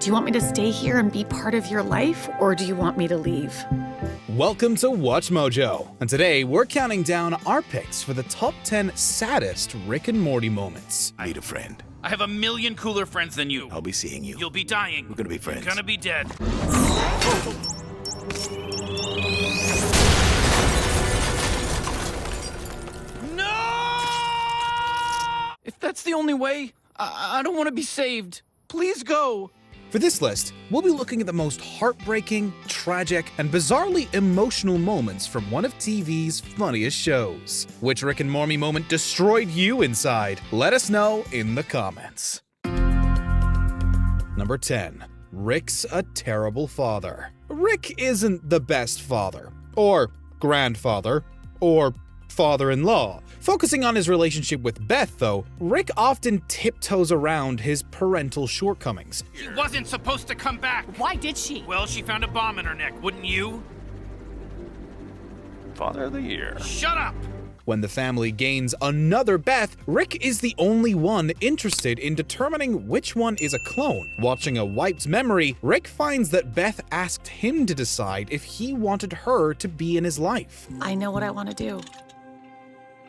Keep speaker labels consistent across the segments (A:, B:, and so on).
A: Do you want me to stay here and be part of your life, or do you want me to leave?
B: Welcome to Watch Mojo, and today we're counting down our picks for the top 10 saddest Rick and Morty moments.
C: I need a friend.
D: I have a million cooler friends than you.
C: I'll be seeing you.
D: You'll be dying.
C: We're gonna be friends.
D: You're gonna be dead. No! If that's the only way, I don't want to be saved. Please go.
B: For this list, we'll be looking at the most heartbreaking, tragic, and bizarrely emotional moments from one of TV's funniest shows. Which Rick and Morty moment destroyed you inside? Let us know in the comments. Number 10. Rick's a terrible father. Rick isn't the best father, or grandfather, or father-in-law. Focusing on his relationship with Beth, though, Rick often tiptoes around his parental shortcomings.
D: She wasn't supposed to come back.
A: Why did she?
D: Well, she found a bomb in her neck, wouldn't you?
E: Father of the Year.
D: Shut up!
B: When the family gains another Beth, Rick is the only one interested in determining which one is a clone. Watching a wiped memory, Rick finds that Beth asked him to decide if he wanted her to be in his life.
A: I know what I want to do.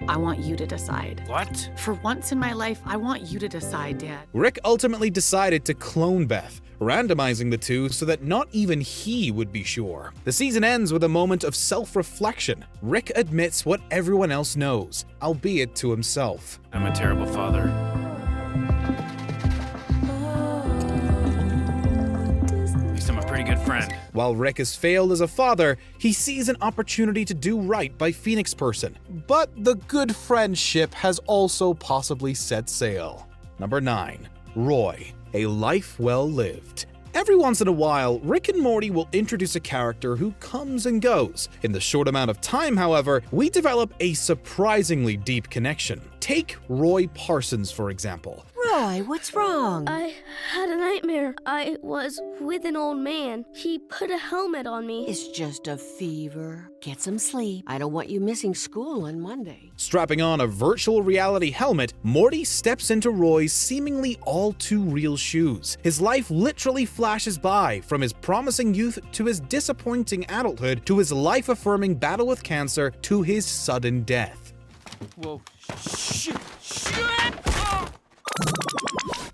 A: I want you to decide.
D: What?
A: For once in my life, I want you to decide, Dad.
B: Rick ultimately decided to clone Beth, randomizing the two so that not even he would be sure. The season ends with a moment of self-reflection. Rick admits what everyone else knows, albeit to himself.
D: I'm a terrible father. At least I'm a pretty good friend.
B: While Rick has failed as a father, he sees an opportunity to do right by Phoenix Person. But the good friendship has also possibly set sail. Number 9. Roy, a life well lived. Every once in a while, Rick and Morty will introduce a character who comes and goes. In the short amount of time, however, we develop a surprisingly deep connection. Take Roy Parsons, for example.
F: Roy, what's wrong?
G: I had a nightmare. I was with an old man. He put a helmet on me.
F: It's just a fever. Get some sleep. I don't want you missing school on Monday.
B: Strapping on a virtual reality helmet, Morty steps into Roy's seemingly all too real shoes. His life literally flashes by, from his promising youth to his disappointing adulthood to his life-affirming battle with cancer to his sudden death.
D: Whoa. Shit!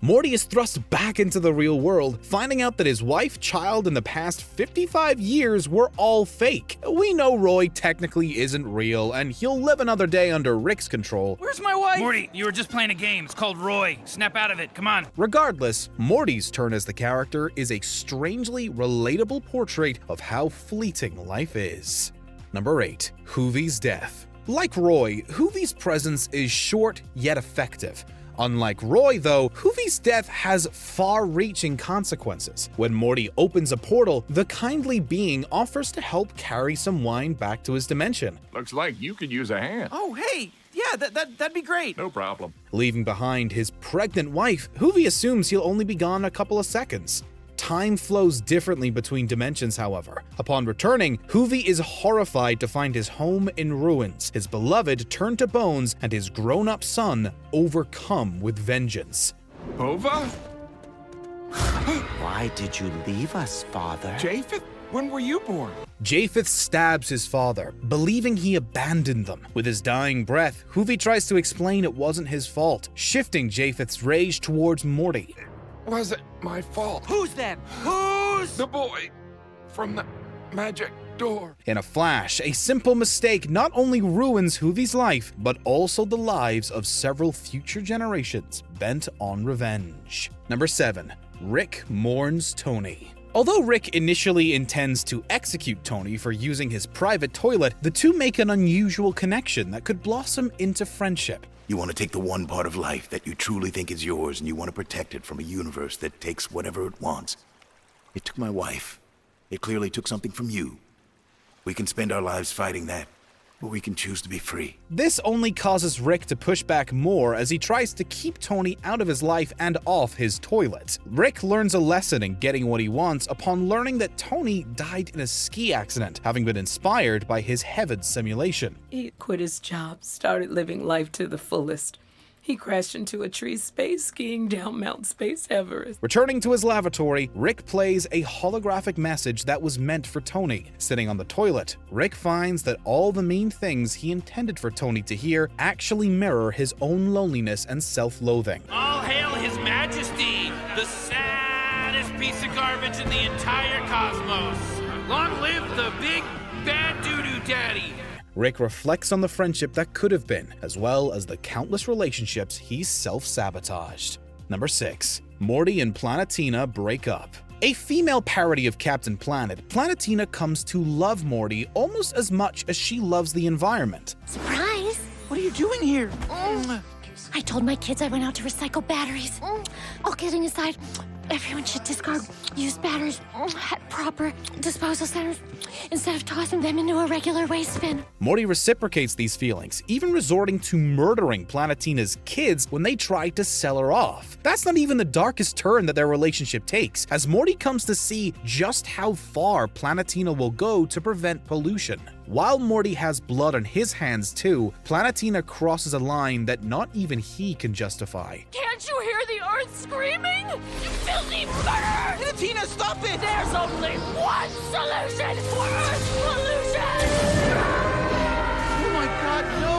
B: Morty is thrust back into the real world, finding out that his wife, child, and the past 55 years were all fake. We know Roy technically isn't real, and he'll live another day under Rick's control.
D: Where's my wife? Morty, you were just playing a game. It's called Roy. Snap out of it. Come on.
B: Regardless, Morty's turn as the character is a strangely relatable portrait of how fleeting life is. Number 8. Hoovies Death. Like Roy, Hoovy's presence is short yet effective. Unlike Roy, though, Hoovies Death has far-reaching consequences. When Morty opens a portal, the kindly being offers to help carry some wine back to his dimension.
E: Looks like you could use a hand.
D: Oh, hey. Yeah, that'd be great.
E: No problem.
B: Leaving behind his pregnant wife, Hoovy assumes he'll only be gone a couple of seconds. Time flows differently between dimensions, however. Upon returning, Hoovy is horrified to find his home in ruins, his beloved turned to bones, and his grown-up son overcome with vengeance.
E: Hova?
H: Why did you leave us, Father?
E: Japheth? When were you born?
B: Japheth stabs his father, believing he abandoned them. With his dying breath, Hoovy tries to explain it wasn't his fault, shifting Japheth's rage towards Morty.
E: Was it my fault?
H: Who's that? Who's?
E: The boy from the magic door.
B: In a flash, a simple mistake not only ruins Hoovy's life, but also the lives of several future generations bent on revenge. Number 7. Rick mourns Tony. Although Rick initially intends to execute Tony for using his private toilet, the two make an unusual connection that could blossom into friendship.
C: You want to take the one part of life that you truly think is yours, and you want to protect it from a universe that takes whatever it wants. It took my wife. It clearly took something from you. We can spend our lives fighting that, or we can choose to be free.
B: This only causes Rick to push back more as he tries to keep Tony out of his life and off his toilet. Rick learns a lesson in getting what he wants upon learning that Tony died in a ski accident, having been inspired by his heaven simulation.
I: He quit his job, started living life to the fullest. He crashed into a tree space skiing down Mount Space Everest.
B: Returning to his lavatory, Rick plays a holographic message that was meant for Tony. Sitting on the toilet, Rick finds that all the mean things he intended for Tony to hear actually mirror his own loneliness and self-loathing.
H: All hail His Majesty, the saddest piece of garbage in the entire cosmos. Long live the big bad doo-doo daddy.
B: Rick reflects on the friendship that could have been, as well as the countless relationships he's self-sabotaged. Number 6. Morty and Planetina break up. A female parody of Captain Planet, Planetina comes to love Morty almost as much as she loves the environment.
J: Surprise!
D: What are you doing here?
J: I told my kids I went out to recycle batteries. All kidding aside, everyone should discard used batteries at proper disposal centers instead of tossing them into a regular waste bin.
B: Morty reciprocates these feelings, even resorting to murdering Planetina's kids when they try to sell her off. That's not even the darkest turn that their relationship takes, as Morty comes to see just how far Planetina will go to prevent pollution. While Morty has blood on his hands too, Planetina crosses a line that not even he can justify.
J: Can't you hear the earth screaming? You filthy murderer!
D: Planetina, stop it!
J: There's only one solution for earth pollution!
D: Oh my god, no!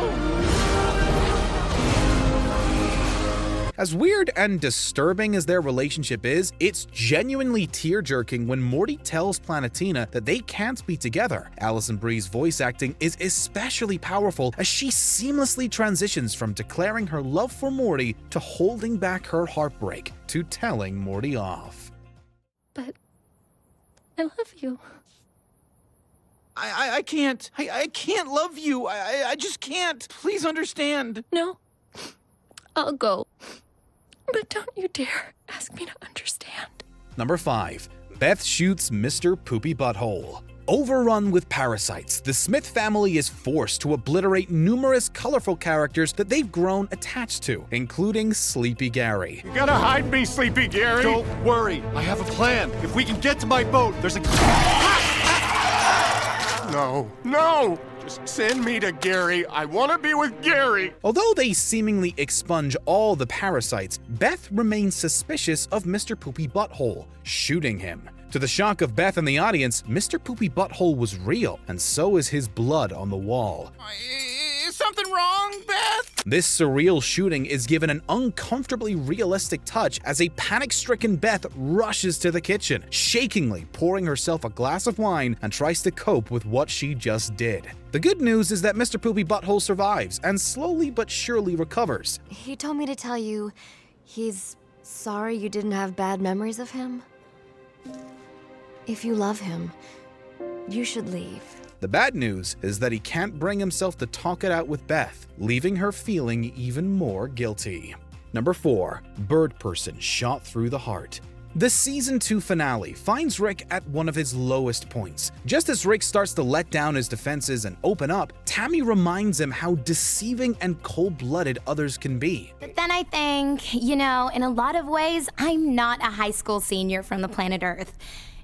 B: As weird and disturbing as their relationship is, it's genuinely tear-jerking when Morty tells Planetina that they can't be together. Alison Brie's voice acting is especially powerful as she seamlessly transitions from declaring her love for Morty to holding back her heartbreak to telling Morty off.
J: But I love you.
D: I can't. I can't love you. I just can't. Please understand.
J: No, I'll go. But don't you dare ask me to understand.
B: Number 5. Beth shoots Mr. Poopy Butthole. Overrun with parasites, the Smith family is forced to obliterate numerous colorful characters that they've grown attached to, including Sleepy Gary.
K: You gotta hide me, Sleepy Gary!
L: Don't worry, I have a plan. If we can get to my boat, there's a...
K: No! Just send me to Gary. I want to be with Gary.
B: Although they seemingly expunge all the parasites, Beth remains suspicious of Mr. Poopy Butthole, shooting him. To the shock of Beth and the audience, Mr. Poopy Butthole was real, and so is his blood on the wall.
D: Is something wrong, Beth?
B: This surreal shooting is given an uncomfortably realistic touch as a panic-stricken Beth rushes to the kitchen, shakingly pouring herself a glass of wine and tries to cope with what she just did. The good news is that Mr. Poopy Butthole survives and slowly but surely recovers.
M: He told me to tell you he's sorry you didn't have bad memories of him. If you love him, you should leave.
B: The bad news is that he can't bring himself to talk it out with Beth, leaving her feeling even more guilty. Number 4. Bird Person shot through the heart. The Season 2 finale finds Rick at one of his lowest points. Just as Rick starts to let down his defenses and open up, Tammy reminds him how deceiving and cold-blooded others can be.
N: But then I think, in a lot of ways, I'm not a high school senior from the planet Earth.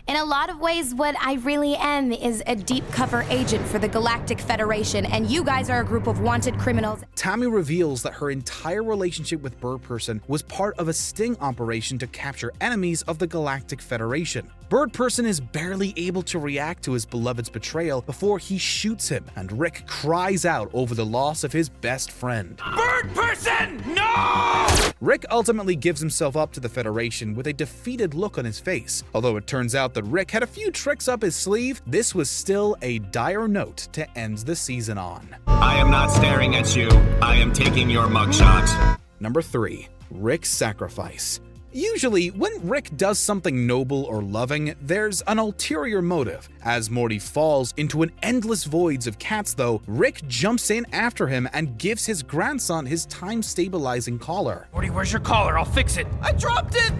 N: In a lot of ways, what I really am is a deep cover agent for the Galactic Federation, and you guys are a group of wanted criminals.
B: Tammy reveals that her entire relationship with Bird Person was part of a sting operation to capture enemies of the Galactic Federation. Bird Person is barely able to react to his beloved's betrayal before he shoots him, and Rick cries out over the loss of his best friend.
H: Bird Person, no!
B: Rick ultimately gives himself up to the Federation with a defeated look on his face. Although it turns out that Rick had a few tricks up his sleeve, this was still a dire note to end the season on.
O: I am not staring at you. I am taking your mugshot.
B: Number 3. Rick's sacrifice. Usually, when Rick does something noble or loving, there's an ulterior motive. As Morty falls into an endless voids of cats though, Rick jumps in after him and gives his grandson his time-stabilizing collar.
H: Morty, where's your collar? I'll fix it.
D: I dropped it!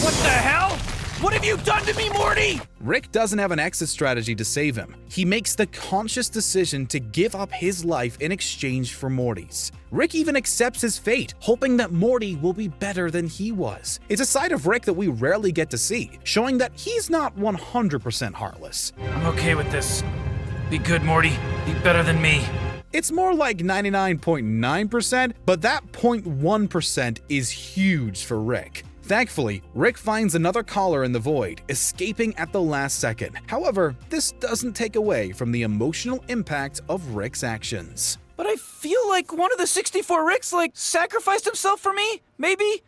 H: What the hell? What have you done to me, Morty?
B: Rick doesn't have an exit strategy to save him. He makes the conscious decision to give up his life in exchange for Morty's. Rick even accepts his fate, hoping that Morty will be better than he was. It's a side of Rick that we rarely get to see, showing that he's not 100% heartless.
H: I'm okay with this. Be good, Morty. Be better than me.
B: It's more like 99.9%, but that 0.1% is huge for Rick. Thankfully, Rick finds another collar in the void, escaping at the last second. However, this doesn't take away from the emotional impact of Rick's actions.
D: But I feel like one of the 64 Ricks, sacrificed himself for me? Maybe?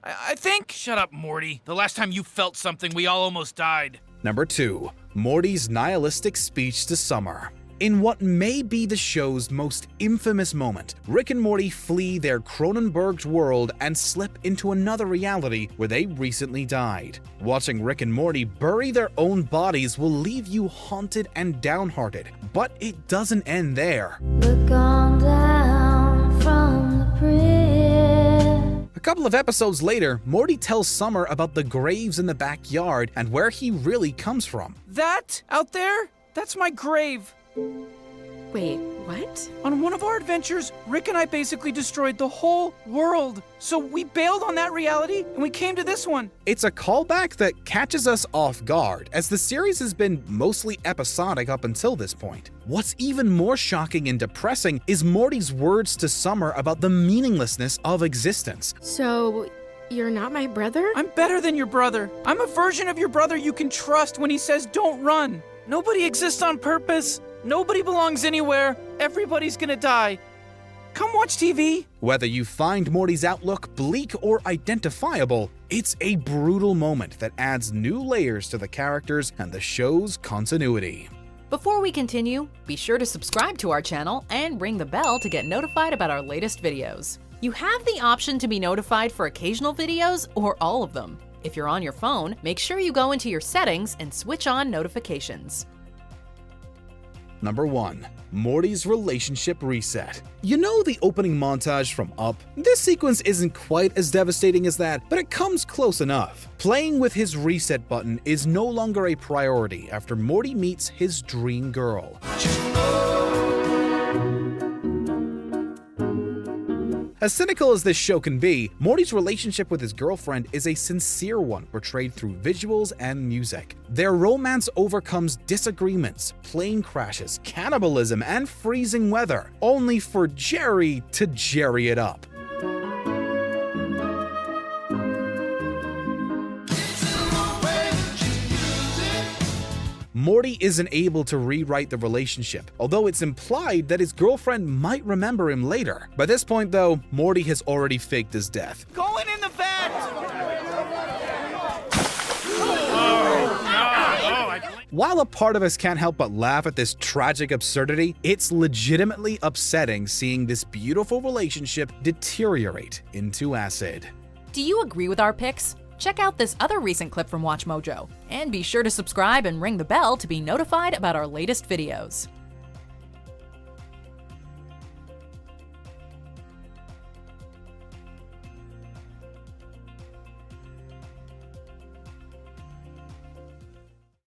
D: I think...
H: Shut up, Morty. The last time you felt something, we all almost died.
B: Number 2. Morty's nihilistic speech to Summer. In what may be the show's most infamous moment, Rick and Morty flee their Cronenberg's world and slip into another reality where they recently died. Watching Rick and Morty bury their own bodies will leave you haunted and downhearted, but it doesn't end there.
P: Look on down from the bridge.
B: A couple of episodes later, Morty tells Summer about the graves in the backyard and where he really comes from.
D: That out there? That's my grave.
I: Wait, what?
D: On one of our adventures, Rick and I basically destroyed the whole world. So we bailed on that reality and we came to this one.
B: It's a callback that catches us off guard, as the series has been mostly episodic up until this point. What's even more shocking and depressing is Morty's words to Summer about the meaninglessness of existence.
I: So, you're not my brother?
D: I'm better than your brother. I'm a version of your brother you can trust when he says don't run. Nobody exists on purpose. Nobody belongs anywhere. Everybody's gonna die. Come watch TV.
B: Whether you find Morty's outlook bleak or identifiable, it's a brutal moment that adds new layers to the characters and the show's continuity.
Q: Before we continue, be sure to subscribe to our channel and ring the bell to get notified about our latest videos. You have the option to be notified for occasional videos or all of them. If you're on your phone, make sure you go into your settings and switch on notifications.
B: Number 1. Morty's relationship reset. You know the opening montage from Up? This sequence isn't quite as devastating as that, but it comes close enough. Playing with his reset button is no longer a priority after Morty meets his dream girl. As cynical as this show can be, Morty's relationship with his girlfriend is a sincere one portrayed through visuals and music. Their romance overcomes disagreements, plane crashes, cannibalism, and freezing weather, only for Jerry to Jerry it up. Morty isn't able to rewrite the relationship, although it's implied that his girlfriend might remember him later. By this point, though, Morty has already faked his death.
D: Going in the vat!
B: While a part of us can't help but laugh at this tragic absurdity, it's legitimately upsetting seeing this beautiful relationship deteriorate into acid.
Q: Do you agree with our picks? Check out this other recent clip from WatchMojo, and be sure to subscribe and ring the bell to be notified about our latest videos.